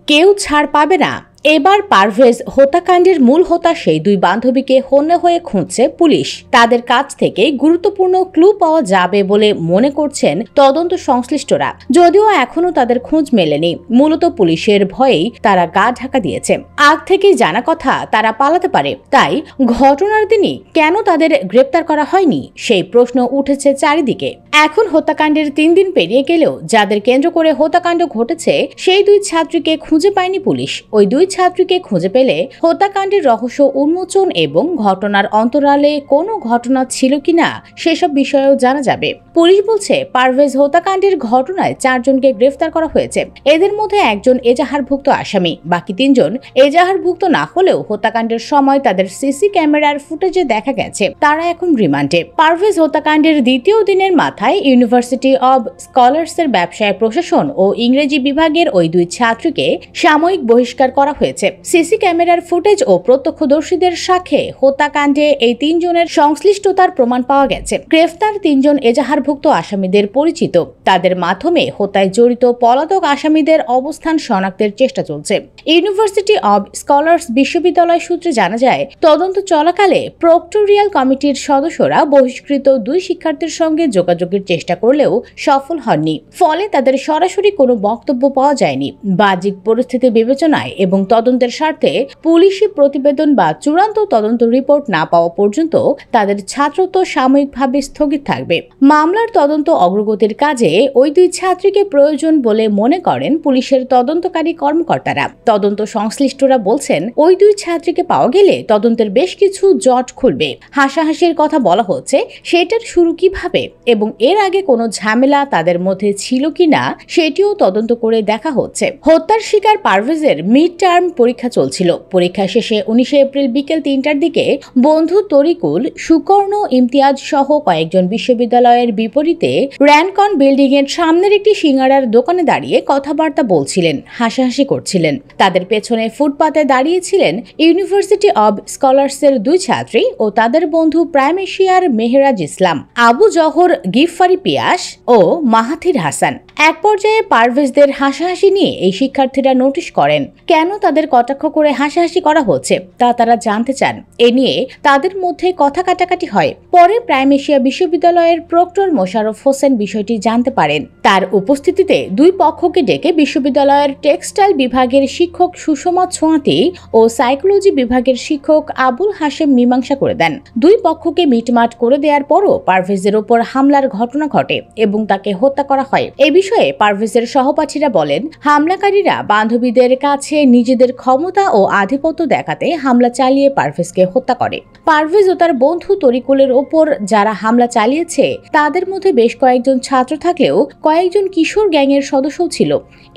কেউ ছাড় পাবে না। এবার পারভেজ হত্যাকাণ্ডের মূল হোতা সেই দুই বান্ধবীকে হন্যে হয়ে খুঁজছে পুলিশ। তাদের কাছ থেকে গুরুত্বপূর্ণ ক্লু পাওয়া যাবে বলে মনে করছেন তদন্ত সংশ্লিষ্টরা, যদিও এখনো তাদের খোঁজ মেলেনি। মূলত পুলিশের ভয়েই তারা গা ঢাকা দিয়েছে। আগ থেকেই জানা কথা তারা পালাতে পারে, তাই ঘটনার দিনই কেন তাদের গ্রেপ্তার করা হয়নি সেই প্রশ্ন উঠেছে চারিদিকে। এখন হত্যাকাণ্ডের 3 দিন পেরিয়ে গেলেও যাদের কেন্দ্র করে হত্যাকাণ্ড ঘটেছে সেই দুই ছাত্রীকে খুঁজে পায়নি পুলিশ। ওই দুই ছাত্রীকে খুঁজে পেলে হত্যাকাণ্ডের রহস্য উন্মোচন এবং ঘটনার অন্তরালে কোনো ঘটনা ছিল কিনা সেসব বিষয়েও জানা যাবে। পুলিশ বলছে পারভেজ হত্যাকাণ্ডের ঘটনায় 4 জনকে গ্রেফতার করা হয়েছে। এদের মধ্যে একজন এজাহারভুক্ত আসামি, বাকি 3 জন এজাহারভুক্ত না হলেও হত্যাকাণ্ডের সময় তাদের সিসি ক্যামেরার ফুটেজে দেখা গেছে তারা এখন রিমান্ডে। পারভেজ হত্যাকাণ্ডের দ্বিতীয় দিনের মাথায় ইউনিভার্সিটি অব স্কলার্সের ব্যবসায় প্রশাসন ও ইংরেজি বিভাগের ওই দুই ছাত্রীকে সাময়িক বহিষ্কার করা হয়েছে। সিসি ক্যামেরার ফুটেজ ও প্রত্যক্ষদর্শীদের সাক্ষ্যে হত্যাকাণ্ডে এই 3 জনের সংশ্লিষ্টতার প্রমাণ পাওয়া গেছে। গ্রেফতার 3 জন এজাহারভুক্ত আসামিদের পরিচিত, তাদের মাধ্যমে হত্যায় জড়িত পলাতক আসামিদের অবস্থান শনাক্তের চেষ্টা চলছে। ইউনিভার্সিটি অব স্কলার্স বিশ্ববিদ্যালয় সূত্রে জানা যায়, তদন্ত চলাকালে প্রক্টোরিয়াল কমিটির সদস্যরা বহিষ্কৃত 2 শিক্ষার্থীর সঙ্গে যোগাযোগের চেষ্টা করলেও সফল হননি। ফলে তাদের সরাসরি কোনো বক্তব্য পাওয়া যায়নি। বাহ্যিক পরিস্থিতি বিবেচনায় এবং তদন্তের স্বার্থে পুলিশি প্রতিবেদন বা চূড়ান্ত তদন্ত রিপোর্ট না পাওয়া পর্যন্ত তাদের ছাত্রত্ব সাময়িকভাবে স্থগিত থাকবে। মামলার তদন্ত অগ্রগতির কাজে ওই দুই ছাত্রীকে প্রয়োজন বলে মনে করেন পুলিশের তদন্তকারী কর্মকর্তারা। তদন্ত সংশ্লিষ্টরা বলছেন, ওই দুই ছাত্রীকে পাওয়া গেলে তদন্তের বেশ কিছু জট খুলবে। হাসাহাসির কথা বলা হচ্ছে, সেটার শুরু কিভাবে এবং এর আগে কোনো ঝামেলা তাদের মধ্যে ছিল কিনা সেটিও তদন্ত করে দেখা হচ্ছে। হত্যার শিকার পারভেজের মিড টার্ম পরীক্ষা চলছিল। পরীক্ষা শেষে 19 এপ্রিল বিকেল 3টার দিকে বন্ধু তরিকুল, সুকর্ণ, ইমতিয়াজ সহ কয়েকজন বিশ্ববিদ্যালয়ের বিপরীতে র্যানকন বিল্ডিং এর সামনের একটি সিঙ্গারার দোকানে দাঁড়িয়ে কথাবার্তা বলছিলেন, হাসাহাসি করছিলেন। তাদের পেছনে ফুটপাতে দাঁড়িয়েছিলেন ইউনিভার্সিটি অব স্কলার্সের 2 ছাত্রী ও তাদের বন্ধু প্রাইম এশিয়ার মেহরাজ ইসলাম, আবু জহর গিফফারি পিয়াস ও মাহাথির হাসান। এক পর্যায়ে পারভেজদের হাসাহাসি নিয়ে এই শিক্ষার্থীরা নোটিশ করেন। কেন তাদের কটাক্ষ করে হাসাহাসি করা হচ্ছে তা তারা জানতে চান। এ নিয়ে তাদের মধ্যে কথা কাটাকাটি হয়। পরে প্রাইম এশিয়া বিশ্ববিদ্যালয়ের প্রক্টর মোশাররফ হোসেন বিষয়টি জানতে পারেন। তার উপস্থিতিতে 2 পক্ষকে ডেকে বিশ্ববিদ্যালয়ের টেক্সটাইল বিভাগের শিক্ষক সুষমা ছোঁয়াতি ও সাইকোলজি বিভাগের শিক্ষক আবুল হাশেম মীমাংসা করে দেন। 2 পক্ষকে মিটমাট করে দেওয়ার পরও পারভেজের উপর হামলার ঘটনা ঘটে এবং তাকে হত্যা করা হয়। এই বিষয়ে পারভেজের সহপাঠীরা বলেন, হামলাকারীরা বান্ধবীদের কাছে নিজেদের ক্ষমতা ও আধিপত্য দেখাতে হামলা চালিয়ে পারভেজকে হত্যা করে। পারভেজ ও তার বন্ধু তরিকুলের ওপর যারা হামলা চালিয়েছে তাদের মধ্যে বেশ কয়েকজন ছাত্র থাকলেও কয়েকজন কিশোর গ্যাংয়ের সদস্যও ছিল।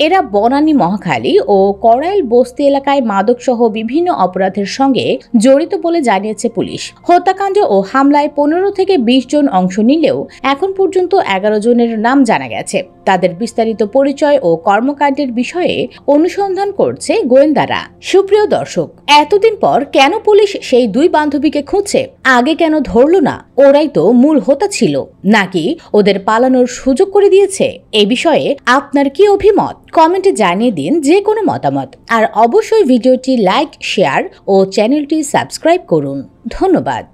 এরা বনানী, মহাখালী ও করাইল বস্তি এলাকায় মাদক সহ বিভিন্ন অপরাধের সঙ্গে জড়িত বলে জানিয়েছে পুলিশ। হত্যাকাণ্ড ও হামলায় 15 থেকে 20 জন অংশ নিলেও এখন পর্যন্ত 11 জনের নাম জানা গেছে। তাদের বিস্তারিত পরিচয় ও কর্মকাণ্ডের বিষয়ে অনুসন্ধান করছে গোয়েন্দারা। সুপ্রিয় দর্শক, এতদিন পর কেন পুলিশ সেই 2 বান্ধবীকে খুঁজছে? আগে কেন ধরল না? ওরাই তো মূল হোতা ছিল, নাকি ওদের পালানোর সুযোগ করে দিয়েছে? এ বিষয়ে আপনার কি অভিমত? কমেন্টে জানিয়ে দিন যে কোনো মতামত। আর অবশ্যই ভিডিওটি লাইক, শেয়ার ও চ্যানেলটি সাবস্ক্রাইব করুন। ধন্যবাদ।